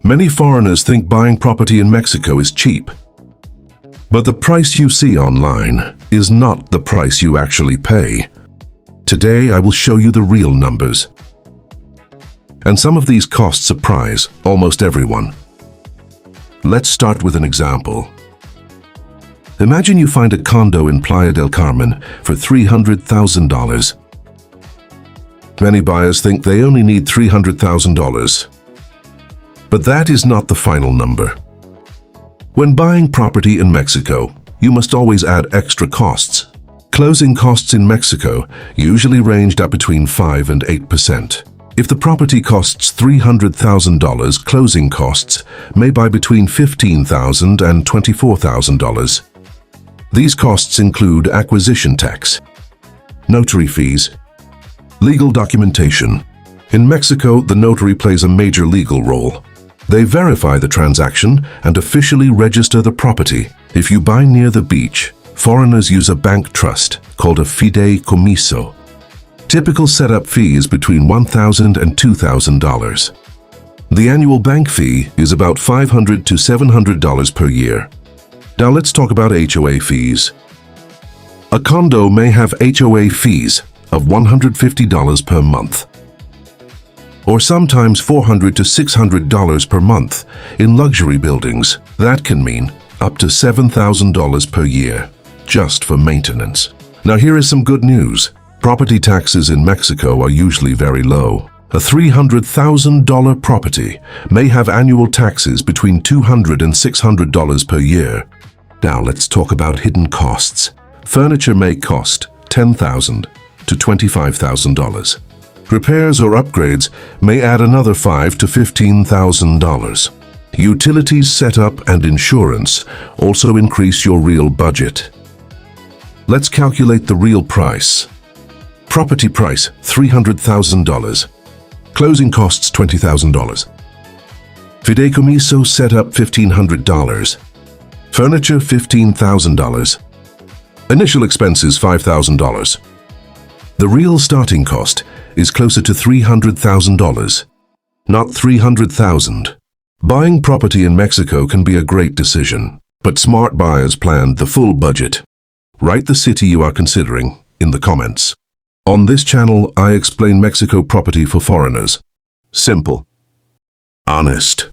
Many foreigners think buying property in Mexico is cheap. But the price you see online is not the price you actually pay. Today, I will show you the real numbers. And some of these costs surprise almost everyone. Let's start with an example. Imagine you find a condo in Playa del Carmen for $300,000. Many buyers think they only need $300,000. But that is not the final number. When buying property in Mexico, you must always add extra costs. Closing costs in Mexico usually ranged up between 5 and 8%. If the property costs $300,000, closing costs may be between $15,000 and $24,000. These costs include acquisition tax, notary fees, legal documentation. In Mexico, the notary plays a major legal role. They verify the transaction and officially register the property. If you buy near the beach, foreigners use a bank trust called a fideicomiso. Typical setup fee is between $1,000 and $2,000. The annual bank fee is about $500 to $700 per year. Now let's talk about HOA fees. A condo may have HOA fees of $150 per month, or sometimes $400 to $600 per month. In luxury buildings, that can mean up to $7,000 per year, just for maintenance. Now here is some good news. Property taxes in Mexico are usually very low. A $300,000 property may have annual taxes between $200 and $600 per year. Now let's talk about hidden costs. Furniture may cost $10,000 to $25,000. Repairs or upgrades may add another $5,000 to $15,000. Utilities, setup, and insurance also increase your real budget. Let's calculate the real price. Property price, $300,000. Closing costs, $20,000. Fideicomiso setup, $1,500. Furniture, $15,000. Initial expenses, $5,000. The real starting cost is closer to $300,000, not $300,000. Buying property in Mexico can be a great decision, but smart buyers planned the full budget. Write the city you are considering in the comments. On this channel, I explain Mexico property for foreigners. Simple, honest,